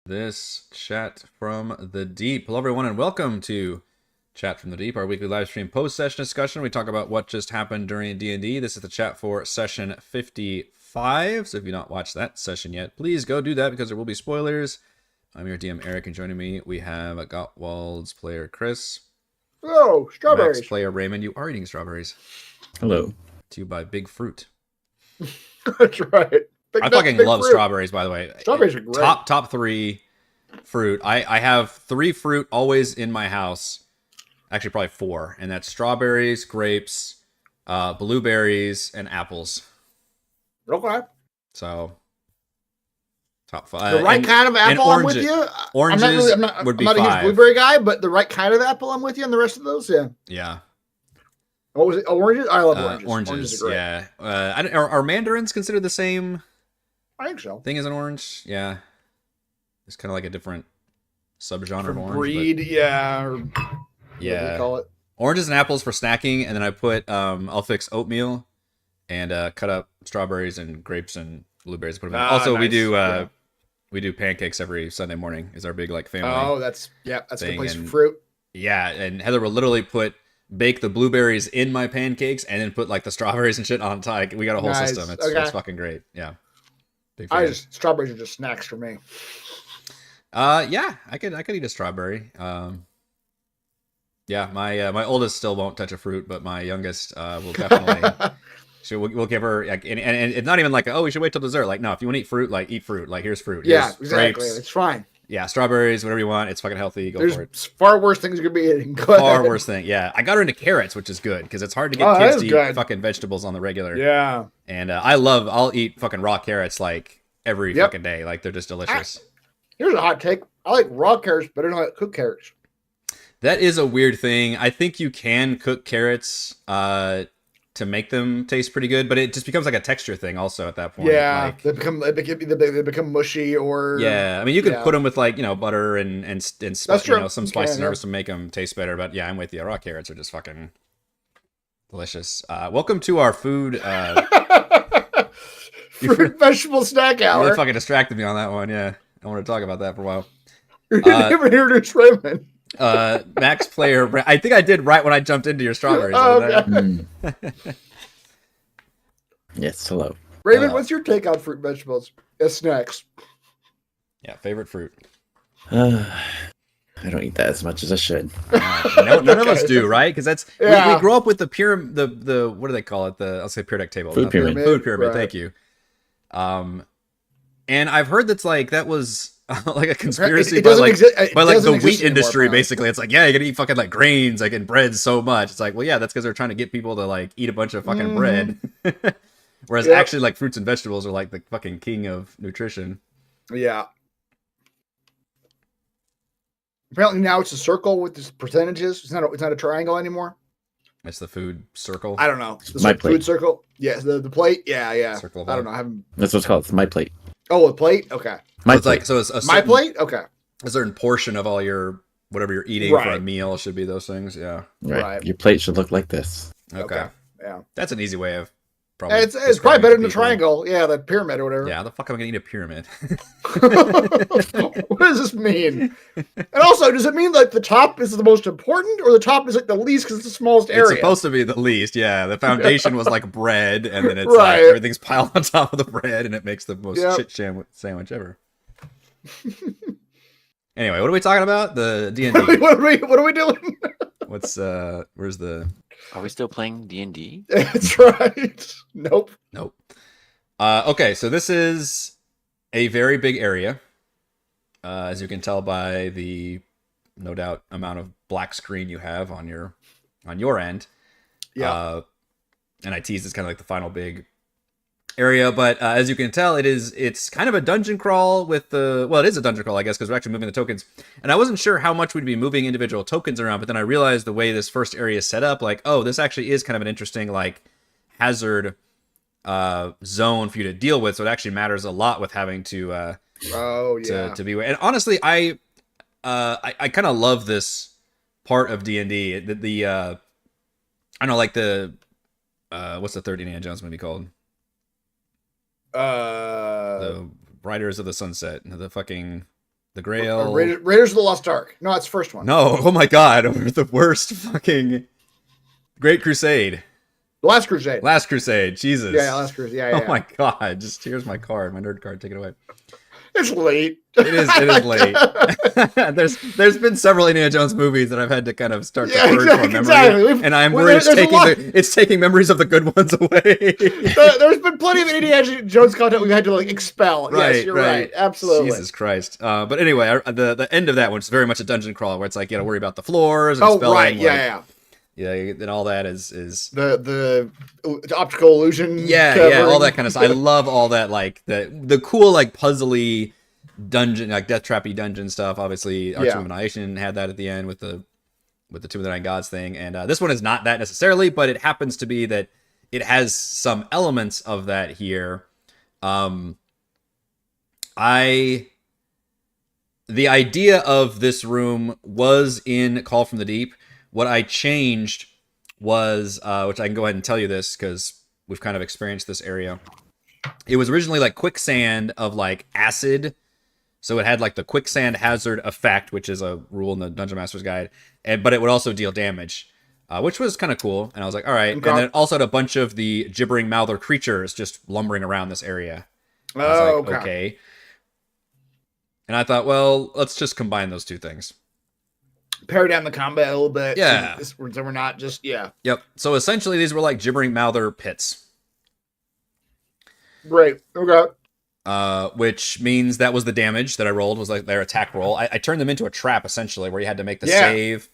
This Chat from the Deep. Hello, everyone, and welcome to Chat from the Deep, our weekly live stream post-session discussion. We talk about what just happened during D&D. This is the chat for session 55. So if you've not watched that session yet, please go do that because there will be spoilers. I'm your DM, Eric, and joining me, we have Gottwald's player, Chris. Oh, strawberries. Max player, Raymond. You are eating strawberries. Hello. To you by Big Fruit. That's right. I fucking love strawberries, by the way. Strawberries are great. Top three fruit. I have 3 fruit always in my house. Actually, probably 4. And that's strawberries, grapes, blueberries, and apples. Okay. So, top 5. The right kind of apple, I'm with you. Oranges would be 5. I'm not a huge blueberry guy, but the right kind of apple, I'm with you on the rest of those, yeah. Yeah. What was it? Oranges? I love oranges. Oranges, yeah. Are mandarins considered the same I think so. thing as an orange? Yeah. It's kind of like a different subgenre of orange. Breed, yeah. Or yeah. what do they call it? Oranges and apples for snacking, and then I put I'll fix oatmeal and cut up strawberries and grapes and blueberries. Put them in. Also, nice. We do pancakes every Sunday morning. Is our big like family. Oh, that's a good place and, for fruit. Yeah, and Heather will literally bake the blueberries in my pancakes and then put like the strawberries and shit on top. We got a whole system. It's fucking great. Yeah. Strawberries are just snacks for me. Yeah, I could eat a strawberry. Yeah, my oldest still won't touch a fruit, but my youngest will definitely. We'll give her and it's not even like, oh, we should wait till dessert. Like, no, if you want to eat fruit, like eat fruit. Like, here's fruit. Here's exactly. Grapes. It's fine. Yeah, strawberries, whatever you want. It's fucking healthy. Go for it. There's far worse things you could be eating. Far worse thing. Yeah, I got her into carrots, which is good because it's hard to get kids to eat fucking vegetables on the regular. Yeah. And I'll eat fucking raw carrots like every fucking day. Like, they're just delicious. Here's a hot take. I like raw carrots better than I like cooked carrots. That is a weird thing. I think you can cook carrots to make them taste pretty good, but it just becomes like a texture thing also at that point. Yeah, like, they become mushy or... Yeah, I mean, you could put them with like, butter and some spices and herbs to make them taste better, but yeah, I'm with you. Raw carrots are just fucking delicious. Welcome to our food... fruit vegetable snack hour. You really fucking distracted me on that one, yeah. I want to talk about that for a while. You didn't even introduce Raymond. Max player, I think I did right when I jumped into your strawberries. Oh, okay. Yes, hello. Raymond, what's your take on fruit and vegetables as snacks? Yeah, favorite fruit. I don't eat that as much as I should. None of us do, right? Because that's we grow up with the pyramid. The what do they call it? I'll say periodic table. Food pyramid. Food pyramid. Right. Thank you. And I've heard that was like a conspiracy by like the wheat industry. Basically, it's like, yeah, you gotta eat fucking like grains, like in bread so much. It's like, well, yeah, that's because they're trying to get people to like eat a bunch of fucking bread. Whereas actually, like, fruits and vegetables are like the fucking king of nutrition. Yeah. Apparently now it's a circle with the percentages. It's not a triangle anymore. It's the food circle. I don't know. My plate. Food circle. Yeah, the plate. Yeah. Circle of I don't life. know. That's what's called. It's my plate. Oh, a plate? Okay. My It's plate. like, so it's My plate? Okay. a certain portion of all your whatever you're eating for a meal should be those things. Yeah. Right. Your plate should look like this. Okay. Yeah. That's an easy way of probably. It's probably better than the triangle. Yeah, the pyramid or whatever. Yeah, the fuck am I gonna eat a pyramid? What does this mean? And also, does it mean like the top is the most important, or the top is like the least because it's the smallest area? It's supposed to be the least. Yeah, the foundation was like bread, and then it's like everything's piled on top of the bread, and it makes the most shit sandwich ever. Anyway, what are we talking about? The D&D. What are we doing? What's where's the? Are we still playing D&D? That's right. Nope. Okay, so this is a very big area, as you can tell by the no doubt amount of black screen you have on your end. Yeah. And I teased it's kind of like the final big area, but as you can tell, it's kind of a dungeon crawl with it is a dungeon crawl, I guess, because we're actually moving the tokens. And I wasn't sure how much we'd be moving individual tokens around, but then I realized the way this first area is set up, like, oh, this actually is kind of an interesting like hazard zone for you to deal with. So it actually matters a lot with having to to be. And honestly, I kind of love this part of D&D. I don't know, like the what's the third Indiana Jones movie called? The Riders of the Sunset. The fucking The Grail. Raiders of the Lost Ark. No, that's the first one. No, oh my god, the worst fucking Great Crusade. The Last Crusade. Last Crusade, Jesus. Yeah, Last Crusade. Yeah, Oh my god, just here's my card, my nerd card, take it away. It's late. It is late. there's been several Indiana Jones movies that I've had to kind of start to purge from memory. Exactly. And I'm Well, worried there's it's taking memories of the good ones away. There's been plenty of Indiana Jones content we've had to like expel. Yes, you're right. Absolutely. Jesus Christ. But anyway, the end of that one is very much a dungeon crawl where it's like you got to worry about the floors and spelling. Right. Like, yeah, and all that is the optical illusion. Yeah, all that kind of stuff. I love all that, like the cool, like puzzly dungeon, like death trappy dungeon stuff. Obviously, Arch of Illumination had that at the end with the Tomb of the Nine Gods thing, and this one is not that necessarily, but it happens to be that it has some elements of that here. The idea of this room was in Call from the Deep. What I changed was, which I can go ahead and tell you this because we've kind of experienced this area. It was originally like quicksand of like acid. So it had like the quicksand hazard effect, which is a rule in the Dungeon Master's Guide. But it would also deal damage, which was kind of cool. And I was like, all right. Okay. And then it also had a bunch of the gibbering mouther creatures just lumbering around this area. I was like, okay. And I thought, well, let's just combine those two things. Pare down the combat a little bit. Yeah. So we're not just, Yep. So essentially these were like gibbering mouther pits. Great. Okay. Which means that was the damage that I rolled, was like their attack roll. I turned them into a trap, essentially, where you had to make the save.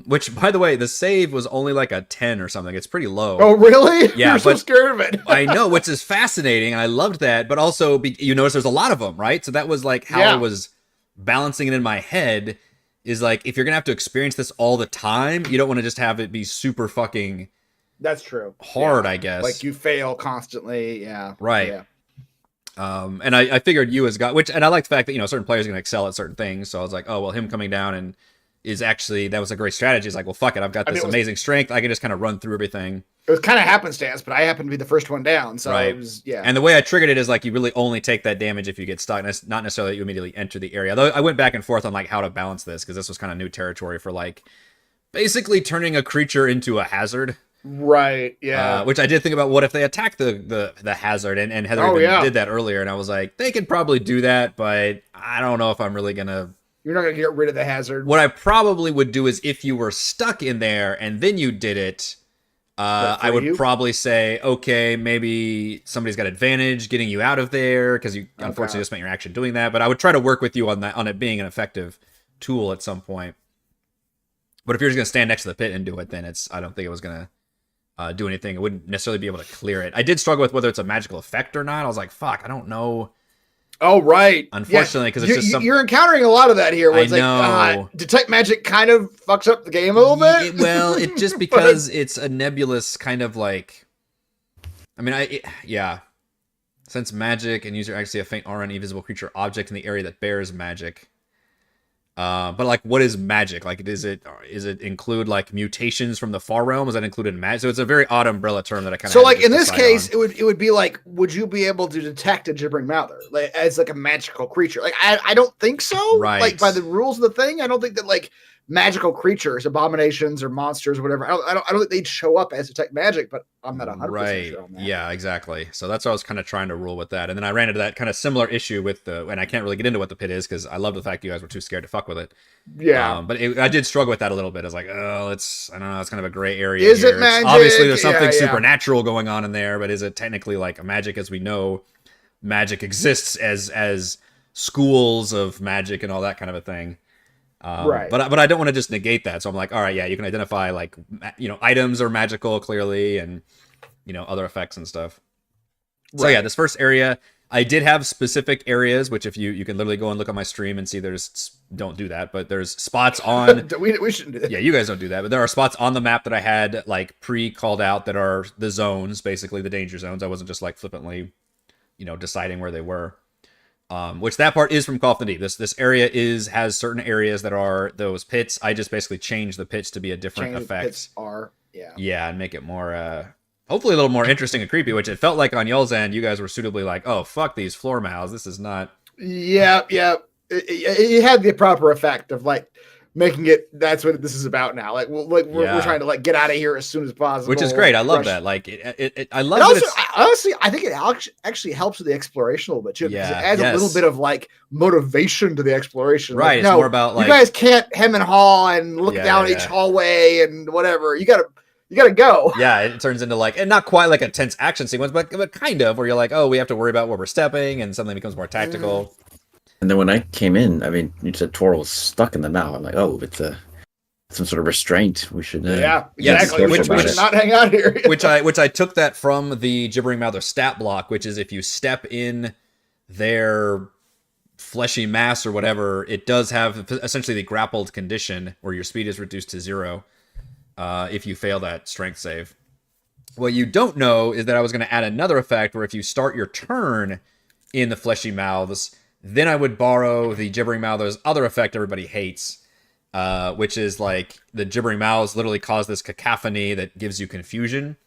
Which, by the way, the save was only like a 10 or something. It's pretty low. Oh, really? Yeah, You're so scared of it. I know, which is fascinating, and I loved that. But also, you notice there's a lot of them, right? So that was like how I was balancing it in my head, is like, if you're going to have to experience this all the time, you don't want to just have it be super fucking... That's true. Hard, I guess. Like you fail constantly, Right. Yeah. And I figured you as God, and I like the fact that, certain players are going to excel at certain things. So I was like, oh, well, him coming down and is actually, that was a great strategy. It's like, well, fuck it. I've got this amazing strength. I can just kind of run through everything. It was kind of happenstance, but I happened to be the first one down. So right. It was, And the way I triggered it is like, you really only take that damage if you get stuck. Not necessarily that you immediately enter the area. Though I went back and forth on like how to balance this, because this was kind of new territory for like basically turning a creature into a hazard. Right, yeah. Which I did think about, what if they attacked the hazard, and Heather did that earlier, and I was like, they could probably do that, but I don't know if I'm really gonna... You're not gonna get rid of the hazard. What I probably would do is, if you were stuck in there and then you did it, I would probably say, okay, maybe somebody's got advantage getting you out of there, because you unfortunately just spent your action doing that, but I would try to work with you on that, on it being an effective tool at some point. But if you're just gonna stand next to the pit and do it, then I don't think it was gonna do anything. It wouldn't necessarily be able to clear it. I did struggle with whether it's a magical effect or not. I was like, fuck, I don't know. Oh, right. Unfortunately, because it's just you're encountering a lot of that here. Where it's know. Like, detect magic kind of fucks up the game a little bit. It just because it's a nebulous kind of like... I mean, Sense magic and user actually a faint aura on invisible creature object in the area that bears magic. But like, what is magic? Like, is it include like mutations from the far realm? Is that included in magic? So it's a very odd umbrella term that I kind of... So like in this case, it would be like, would you be able to detect a gibbering mouther like as like a magical creature? Like I don't think so. Right. Like by the rules of the thing, I don't think that like magical creatures, abominations or monsters or whatever, I don't think they'd show up as detect magic, but I'm not 100% sure on that. Yeah, exactly. So that's what I was kind of trying to rule with that. And then I ran into that kind of similar issue with and I can't really get into what the pit is because I love the fact you guys were too scared to fuck with it. Yeah. But I did struggle with that a little bit. I was like, oh, I don't know, it's kind of a gray area. Is it magic? Obviously there's something supernatural going on in there, but is it technically like a magic as we know magic exists as schools of magic and all that kind of a thing? Right. But I don't want to just negate that. So I'm like, all right, yeah, you can identify like, items are magical clearly and, other effects and stuff. Right. So yeah, this first area, I did have specific areas, which if you can literally go and look on my stream and see don't do that, but there's spots on... we shouldn't do that. Yeah, you guys don't do that, but there are spots on the map that I had like pre-called out that are the zones, basically the danger zones. I wasn't just like flippantly, deciding where they were. Which that part is from Call of Duty. This area has certain areas that are those pits. I just basically changed the pits to be a different effect. Pits are, yeah, and make it more, hopefully a little more interesting and creepy. Which it felt like on y'all's end, you guys were suitably like, oh fuck these floor mouths. This is not. Yeah. it had the proper effect of like making it. That's what this is about now. Like, we're trying to like get out of here as soon as possible, which is great. I love rush. that. Like, I love And that. also, It's, honestly, I think it actually helps with the exploration a little bit too, because it Yeah, adds a little yes. bit of like motivation to the exploration. Right, Like, it's no, more about, like- you guys can't hem and haw and look Yeah, down yeah, each yeah. hallway and whatever. You gotta go. yeah, it turns into like, and not quite like a tense action sequence, but kind of, where you're like, oh, we have to worry about where we're stepping, and something becomes more tactical. And then when I came in, I mean, you said Tor was stuck in the now. I'm like, oh, it's some sort of restraint. We should. Yeah, Yes, exactly. which- we which- should not hang out here. which I took that from the Gibbering Mouther stat block, which is if you step in their fleshy mass or whatever, it does have essentially the grappled condition where your speed is reduced to 0 if you fail that strength save. What you don't know is that I was going to add another effect where if you start your turn in the fleshy mouths, then I would borrow the Gibbering Mouther's other effect everybody hates, which is like the Gibbering Mouths literally cause this cacophony that gives you confusion.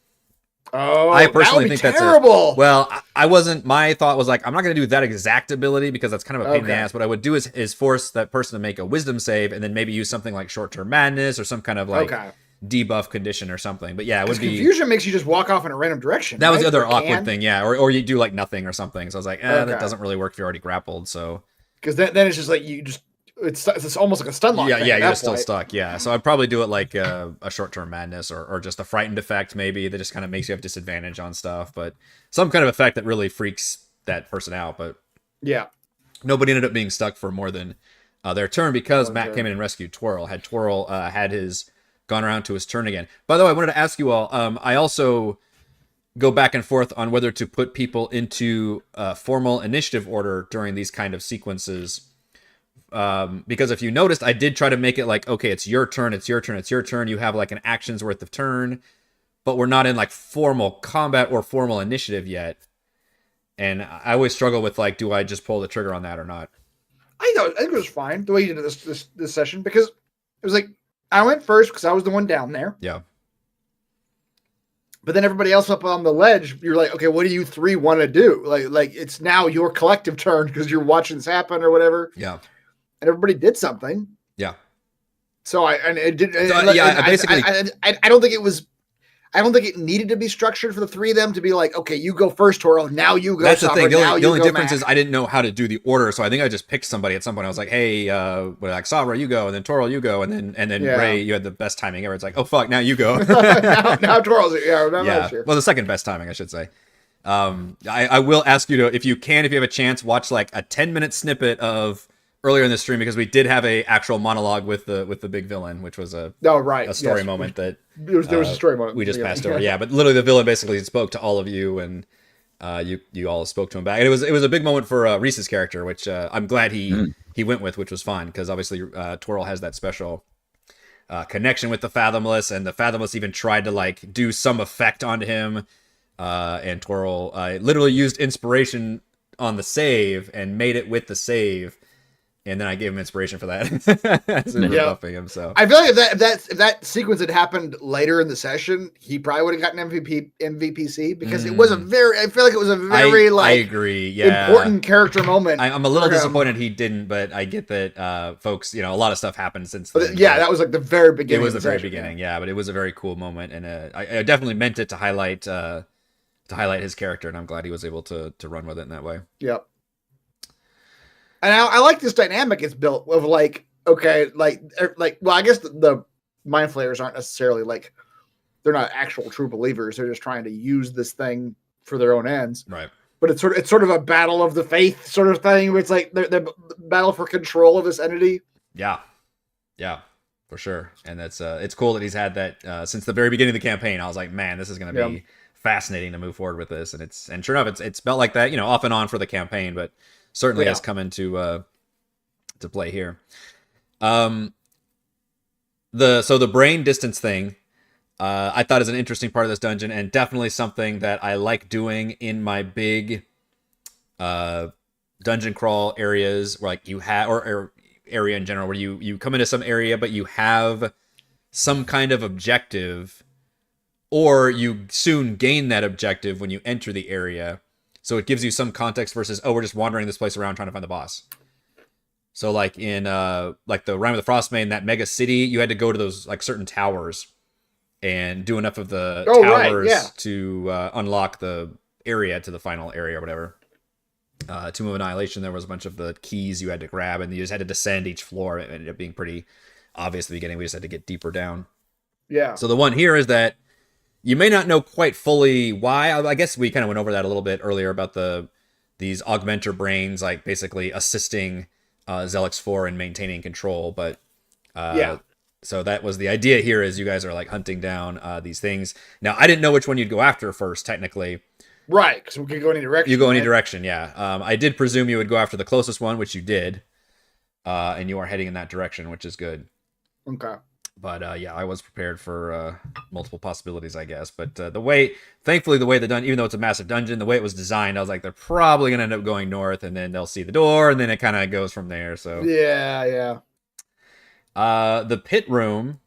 Oh, I personally think that's that's terrible. Well, I wasn't. My thought was like, I'm not going to do that exact ability because that's kind of a pain in the Okay. ass. What I would do is force that person to make a wisdom save and then maybe use something like short-term madness or some kind of like Okay. debuff condition or something. But yeah, it would Because be. confusion makes you just walk off in a random direction. That was right? the other Or awkward can. thing, yeah. Or you do like nothing or something. So I was like, that Okay. doesn't really work if you're already grappled. So Because then it's just like you just it's almost like a stun lock. yeah, thing yeah, at you're that still point. stuck. Yeah, so I'd probably do it like a short-term madness or just a frightened effect maybe that just kind of makes you have disadvantage on stuff, but some kind of effect that really freaks that person out. But Yeah. nobody ended up being stuck for more than their turn because One Matt turn. came in and rescued Twirl. Had Twirl had his gone around to his turn again. By the way, I wanted to ask you all. I also go back and forth on whether to put people into formal initiative order during these kind of sequences. Because if you noticed, I did try to make it like, okay, it's your turn, it's your turn, it's your turn. You have like an action's worth of turn, but we're not in like formal combat or formal initiative yet. And I always struggle with like, do I just pull the trigger on that or not? I think it was fine the way you did this session, because it was like I went first because I was the one down there. Yeah. But then everybody else up on the ledge, you're like, okay, what do you three want to do? Like it's now your collective turn because you're watching this happen or whatever. Yeah. And everybody did something. Yeah. So I don't think it was. I don't think it needed to be structured for the three of them to be like, okay, you go first, Toro. Now you go. That's the thing. Sovereign, The now only, you the only go, difference Mac. is I didn't know how to do the order, so I think I just picked somebody at some point. I was like, "Hey, like Sabra, you go," and then Toro, you go, and then Yeah. Ray, you had the best timing ever. It's like, "Oh fuck, now you go." now Toro's here. Yeah, remember yeah. here. Well, the second best timing, I should say. I will ask you to, if you have a chance, watch like a 10-minute snippet of earlier in the stream because we did have a actual monologue with the big villain, which was a Oh, right. story yes. moment that There was a story moment. we just Yeah. passed over. Yeah, but literally the villain basically spoke to all of you, and you all spoke to him back. And it was a big moment for Reese's character, which I'm glad he went with, which was fun because obviously Twirl has that special connection with the Fathomless, and the Fathomless even tried to like do some effect onto him. And Twirl literally used inspiration on the save and made it with the save. And then I gave him inspiration for that. As we were Yeah. buffing him. So I feel like if that sequence had happened later in the session, he probably would have gotten MVPC because it was a very. I feel like it was a very I agree. Yeah. important character moment. I'm a little for him. disappointed he didn't, but I get that folks, a lot of stuff happened since then. Yeah, but that was like the very beginning. it was the of very session, beginning. Yeah, but it was a very cool moment, and I definitely meant it to highlight his character, and I'm glad he was able to run with it in that way. Yep. And I like this dynamic it's built of like, okay, well, I guess the mind flayers aren't necessarily like, they're not actual true believers. They're just trying to use this thing for their own ends. Right. But it's sort of a battle of the faith sort of thing. Where it's like the battle for control of this entity. Yeah. Yeah. For sure. And that's it's cool that he's had that since the very beginning of the campaign. I was like, man, this is going to be fascinating to move forward with this, and sure enough, it's felt like that, off and on for the campaign, but certainly has come into to play here. The brain distance thing, I thought is an interesting part of this dungeon, and definitely something that I like doing in my big dungeon crawl areas, where like you have or area in general, where you come into some area but you have some kind of objective, or you soon gain that objective when you enter the area. So it gives you some context versus, oh, we're just wandering this place around trying to find the boss. So like in like the Rime of the Frostmaiden, that mega city, you had to go to those like certain towers and do enough of the towers to unlock the area to the final area or whatever. Tomb of Annihilation, there was a bunch of the keys you had to grab, and you just had to descend each floor. It ended up being pretty obvious at the beginning. We just had to get deeper down. Yeah. So the one here is that you may not know quite fully why. I guess we kind of went over that a little bit earlier about these augmenter brains, like basically assisting Zelix 4 in maintaining control. But so that was the idea here, is you guys are like hunting down these things. Now, I didn't know which one you'd go after first, technically. Right, because we could go any direction. You go any direction, yeah. I did presume you would go after the closest one, which you did. And you are heading in that direction, which is good. Okay. But yeah, I was prepared for multiple possibilities, I guess. But thankfully, the way even though it's a massive dungeon, the way it was designed, I was like, they're probably going to end up going north, and then they'll see the door, and then it kind of goes from there. So yeah. The pit room,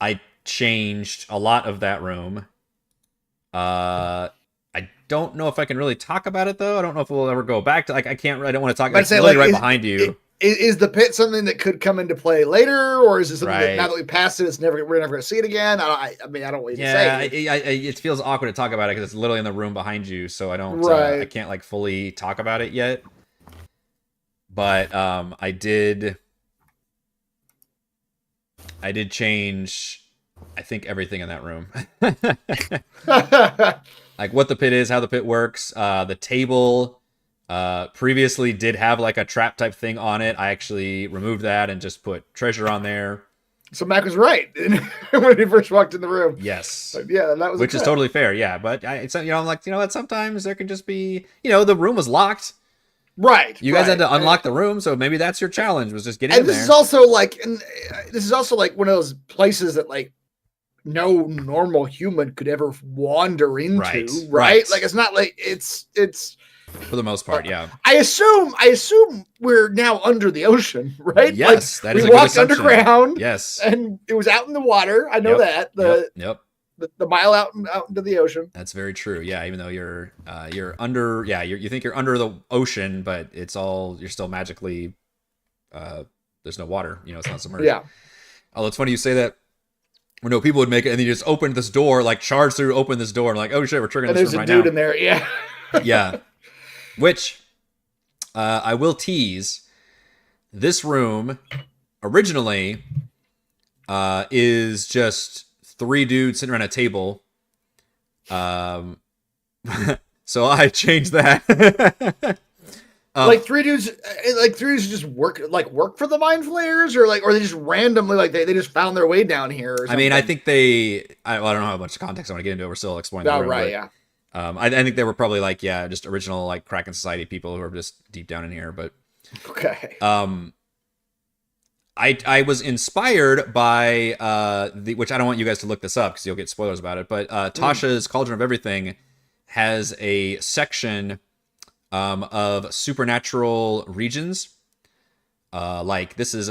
I changed a lot of that room. I don't know if I can really talk about it, though. I don't know if we'll ever go back to, like, I don't want to talk. It's literally right behind you. Is the pit something that could come into play later, or is it something that now that we passed it, we're never going to see it again? I mean, I don't want to say. It feels awkward to talk about it because it's literally in the room behind you, so I don't. I can't like fully talk about it yet. But I did change, I think, everything in that room. Like what the pit is, how the pit works, the table. Previously did have like a trap type thing on it. I actually removed that and just put treasure on there. So Mac was right when he first walked in the room. Yes. But yeah, that was which is totally fair. Yeah, but I'm like, what? Sometimes there can just be, the room was locked. Right. You guys had to unlock the room, so maybe that's your challenge, was just get in there. And this is also like one of those places that like no normal human could ever wander into, right? Like it's not like it's for the most part, yeah. I assume we're now under the ocean, right? Yes, like, we walked underground. Yes, and it was out in the water. I know that the mile out into the ocean. That's very true. Yeah, even though you're under, you think you're under the ocean, but you're still magically, there's no water. It's not submerged. Yeah. Oh, it's funny you say that. No, people would make it, and then you just open this door, like charge through, open this door, and like, oh shit, we're triggering this room right now. There's a dude in there, yeah. Yeah. Which, I will tease, this room originally is just 3 dudes sitting around a table. So I changed that. Like 3 dudes just work for the Mind Flayers, or they just randomly they just found their way down here. Or something. I mean, I think I don't know how much context I want to get into it. We're still exploring the room. Right, but, yeah. I think they were probably just original like Kraken Society people who are just deep down in here. But okay. I was inspired by which I don't want you guys to look this up because you'll get spoilers about it. But Tasha's Cauldron of Everything has a section of supernatural regions. Like this is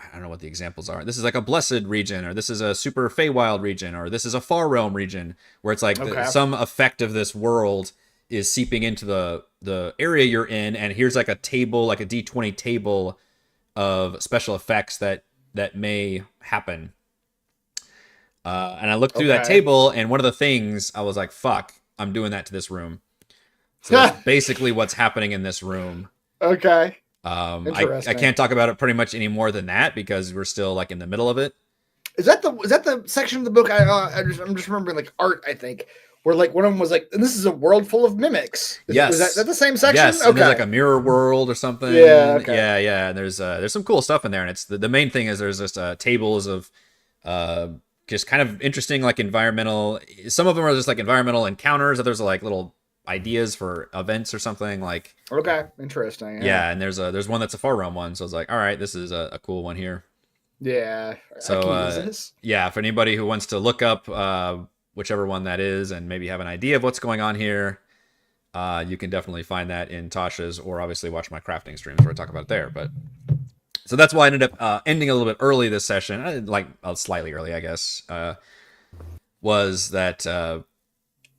I don't know what the examples are. This is like a blessed region, or this is a super Feywild region, or this is a Far Realm region, where it's like some effect of this world is seeping into the area you're in, and here's like a table, like a D20 table of special effects that may happen. And I looked through that table, and one of the things I was like, fuck, I'm doing that to this room. So that's basically what's happening in this room. Okay. I can't talk about it pretty much any more than that because we're still like in the middle of it. Is that the section of the book? I'm just remembering like art, I think, where like one of them was like, and this is a world full of mimics. Yes. Is that the same section? Yes. Okay. And there's like a mirror world or something. Yeah. Okay. Yeah. And there's some cool stuff in there, and it's the main thing is there's just tables of just kind of interesting like environmental. Some of them are just like environmental encounters. Others are like little ideas for events or something like. Okay, interesting. Yeah, and there's one that's a Far Realm one, so I was like, all right, this is a cool one here. Yeah. So yeah, for anybody who wants to look up whichever one that is and maybe have an idea of what's going on here, you can definitely find that in Tasha's, or obviously watch my crafting streams where I talk about it there. But so that's why I ended up ending a little bit early this session, like slightly early, I guess. Was that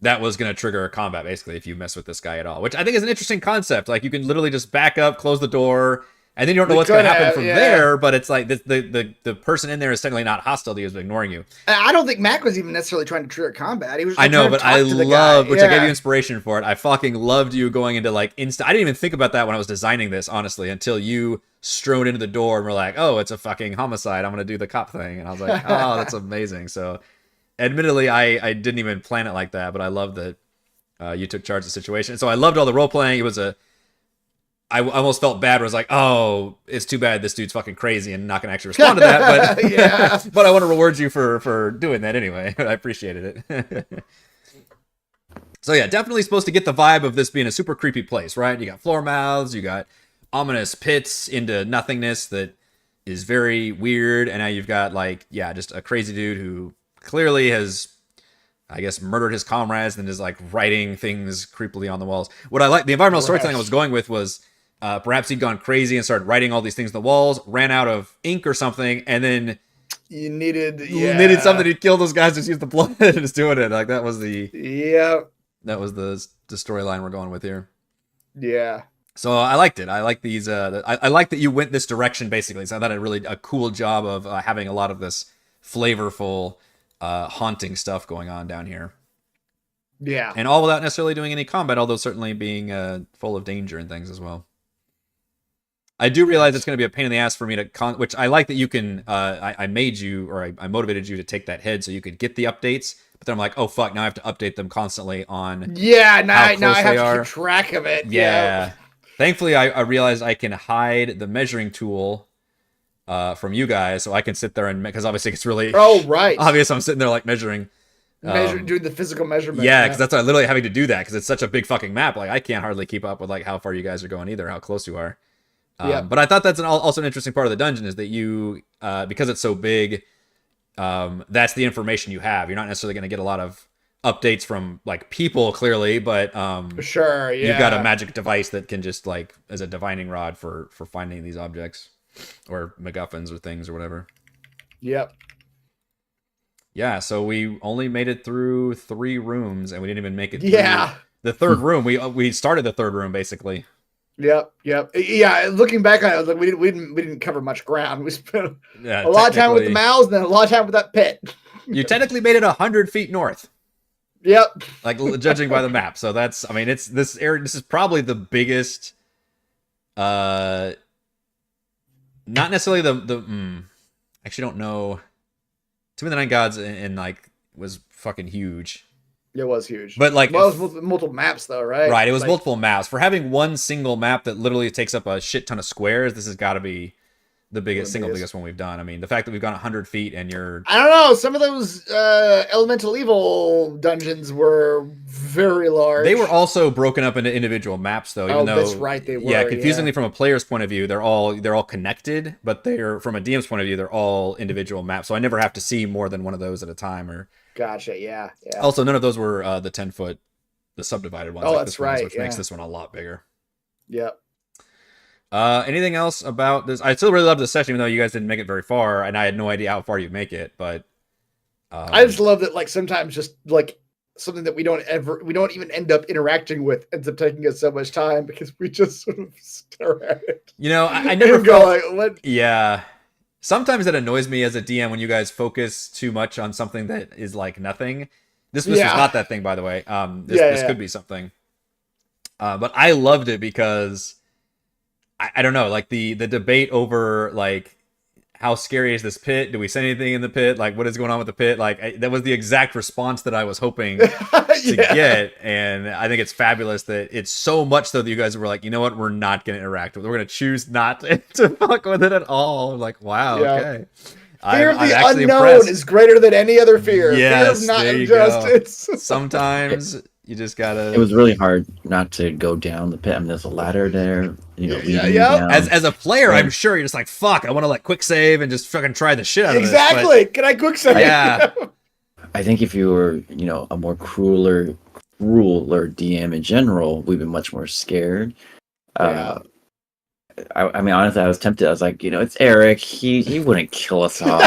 that was going to trigger a combat basically if you mess with this guy at all, which I think is an interesting concept. Like you can literally just back up, close the door, and then you don't know what's going to happen from there. But it's like the person in there is technically not hostile to you, is ignoring you. I don't think Mac was even necessarily trying to trigger combat. He was. Just I know, trying to but talk I to the love, guy. which I gave you inspiration for it. I fucking loved you going into like instant. I didn't even think about that when I was designing this, honestly, until you strode into the door and were like, "Oh, it's a fucking homicide. I'm gonna do the cop thing," and I was like, "Oh, that's amazing." So, admittedly, I didn't even plan it like that, but I love that you took charge of the situation. So I loved all the role playing. It was I almost felt bad. Where I was like, "Oh, it's too bad this dude's fucking crazy and not gonna actually respond to that." But Yeah. but I want to reward you for doing that anyway. I appreciated it. So yeah, definitely supposed to get the vibe of this being a super creepy place, right? You got floor mouths, you got ominous pits into nothingness that is very weird, and now you've got like, yeah, just a crazy dude who clearly has, I guess, murdered his comrades and is like writing things creepily on the walls. What I like, the environmental storytelling I was going with was perhaps he'd gone crazy and started writing all these things on the walls, ran out of ink or something, and then You needed something to kill those guys, just use the blood and just doing it. Like that was the storyline we're going with here. Yeah. So I liked it. I like these. I like that you went this direction basically. So I thought it really a cool job of having a lot of this flavorful, haunting stuff going on down here. Yeah. And all without necessarily doing any combat, although certainly being full of danger and things as well. I do realize it's going to be a pain in the ass for me to which I like that you can. I made you, or I motivated you to take that head so you could get the updates. But then I'm like, oh fuck, now I have to update them constantly on. Yeah. Now I close have they to are. keep track of it. Yeah. Thankfully, I realized I can hide the measuring tool from you guys, so I can sit there and because obviously it's really Right. obvious. I'm sitting there like measuring. Doing the physical measurement. Yeah, because that's why I'm literally having to do that because it's such a big fucking map. Like I can't hardly keep up with like how far you guys are going either, how close you are. But I thought that's also an interesting part of the dungeon is that you, because it's so big, that's the information you have. You're not necessarily going to get a lot of updates from like people clearly, but Sure, yeah. you've got a magic device that can just like as a divining rod for finding these objects or MacGuffins or things or whatever. Yep. Yeah, so we only made it through 3 rooms and we didn't even make it through Yeah. the third room. We started the third room basically. Yep. Yeah, looking back on it, I was like, we didn't cover much ground. We spent Yeah, a lot of time with the mouths and then a lot of time with that pit. You technically made it 100 feet north. Yep. Like judging by the map. So that's, I mean, it's this area. This is probably the biggest, not necessarily actually don't know. Tomb of the Nine Gods and like was fucking huge. It was huge. But like, well, it was multiple maps though, right? Right. It was like, multiple maps for having one single map that literally takes up a shit ton of squares. This has got to be the biggest, biggest one we've done. I mean, the fact that we've gone 100 feet and you're... I don't know. Some of those Elemental Evil dungeons were very large. They were also broken up into individual maps, though. Even though, that's right. They were. Yeah, confusingly from a player's point of view, they're all connected, but they're from a DM's point of view, they're all individual maps. So I never have to see more than one of those at a time. Or gotcha. Yeah. Also, none of those were the 10-foot, the subdivided ones. Oh, like that's this one is, right. which makes this one a lot bigger. Yep. Anything else about this? I still really love this session, even though you guys didn't make it very far, and I had no idea how far you'd make it. But I just love that, like sometimes just like something that we don't even end up interacting with ends up taking us so much time because we just sort of stare at it. You know, I never go like, what? Yeah. Sometimes it annoys me as a DM when you guys focus too much on something that is like nothing. This was not that thing, by the way. This could be something. But I loved it because I don't know, like the debate over like how scary is this pit? Do we say anything in the pit? Like what is going on with the pit? Like that was the exact response that I was hoping to get, and I think it's fabulous that it's so much so that you guys were like, you know what, we're not going to interact with it. We're going to choose not to fuck with it at all. I'm like, wow, okay. Fear of the unknown impressed. is greater than any other fear. Yes, fear of not there you injustice. go. Sometimes you just gotta. It was really hard not to go down the pit. I mean, there's a ladder there. You know, leading you down. As a player, I'm sure you're just like, fuck, I want to like quick save and just fucking try the shit out of this. Exactly. Can I quick save? Yeah. I think if you were, you know, a more crueler DM in general, we'd be much more scared. I mean, honestly, I was tempted. I was like, it's Eric. He wouldn't kill us all.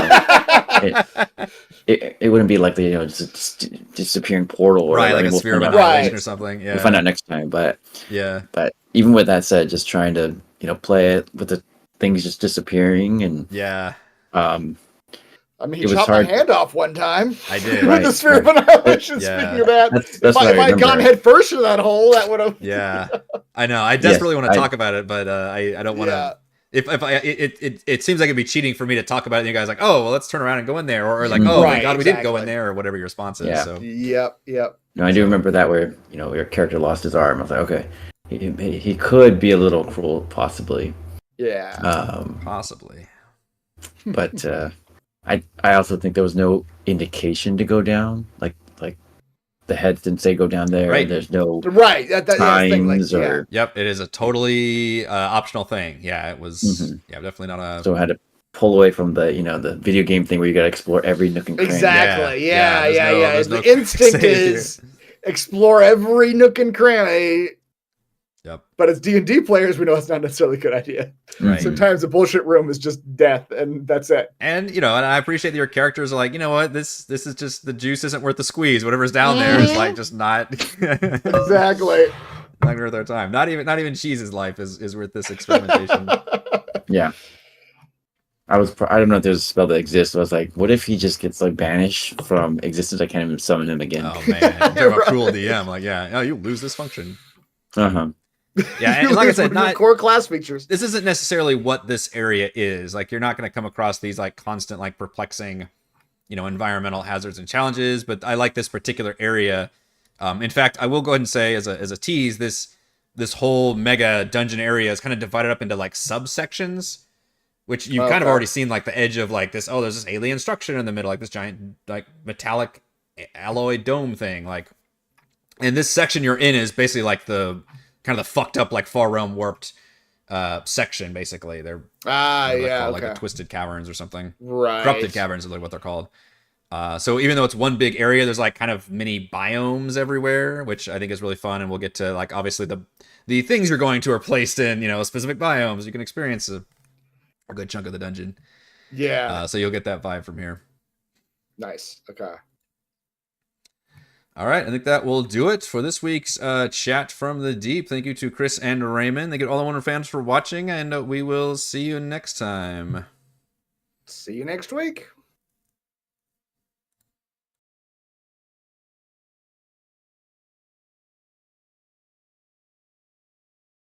It wouldn't be like the just disappearing portal or Right, whatever. like I a mean, sphere of we'll find out. annihilation Right. or something. Yeah. We'll find out next time. But Yeah. even with that said, just trying to play it with the things just disappearing and Yeah. I mean, It he was chopped my hard. hand off one time. I did. With Right, the sphere of right. annihilation. Yeah. Speaking of that, That's if what I had gone remember. head first into that hole, that would have. Yeah. I know. I desperately want to I- talk about it, but I don't want to. Yeah. It seems like it'd be cheating for me to talk about it, and you guys are like, oh well, let's turn around and go in there, or like, oh my Right, god, we didn't go in exactly. there, or whatever your response is. Yeah. So Yep. No, I do remember that where your character lost his arm. I was like, okay, he could be a little cruel, possibly. Yeah. possibly. But I also think there was no indication to go down. Like the heads didn't say go down there. Right. There's no Right. That's the thing. Like, times yeah. or Yep, it is a totally optional thing. Yeah, it was. Mhm. Yeah, definitely not a. so I had to pull away from the the video game thing where you got to explore every nook and cranny. Exactly. Yeah, Yeah. there's no The instinct save here. is explore every nook and cranny. Yep. But as D&D players, we know it's not necessarily a good idea. Right. Sometimes the bullshit room is just death, and that's it. And and I appreciate that your characters are like, you know what, this is just the juice isn't worth the squeeze. Whatever's down there is like just not Exactly. not worth our time. Not even Cheese's life is worth this experimentation. Yeah. I don't know if there's a spell that exists. I was like, what if he just gets like banished from existence? I can't even summon him again. Oh man, talk about Right. cruel DM. Like, yeah, oh, you lose this function. Uh-huh. Yeah, and like I said, One of your not core class features. this isn't necessarily what this area is. Like, you're not going to come across these like constant, like perplexing, environmental hazards and challenges. But I like this particular area. In fact, I will go ahead and say as a tease, this whole mega dungeon area is kind of divided up into like subsections, which you've kind of Okay. already seen, like the edge of like this. Oh, there's this alien structure in the middle, like this giant like metallic alloy dome thing. Like, and this section you're in is basically like the kind of the fucked up like Far Realm warped section. Basically, they're Yeah. called, Okay. like the Twisted Caverns or something. Right. Corrupted Caverns is like what they're called. So even though it's one big area, there's like kind of mini biomes everywhere, which I think is really fun. And we'll get to like obviously the things you're going to are placed in specific biomes. You can experience a good chunk of the dungeon. Yeah. So you'll get that vibe from here. Nice. Okay. All right, I think that will do it for this week's Chat from the Deep. Thank you to Chris and Raymond. Thank you to all the Wonder fans for watching, and we will see you next time. See you next week.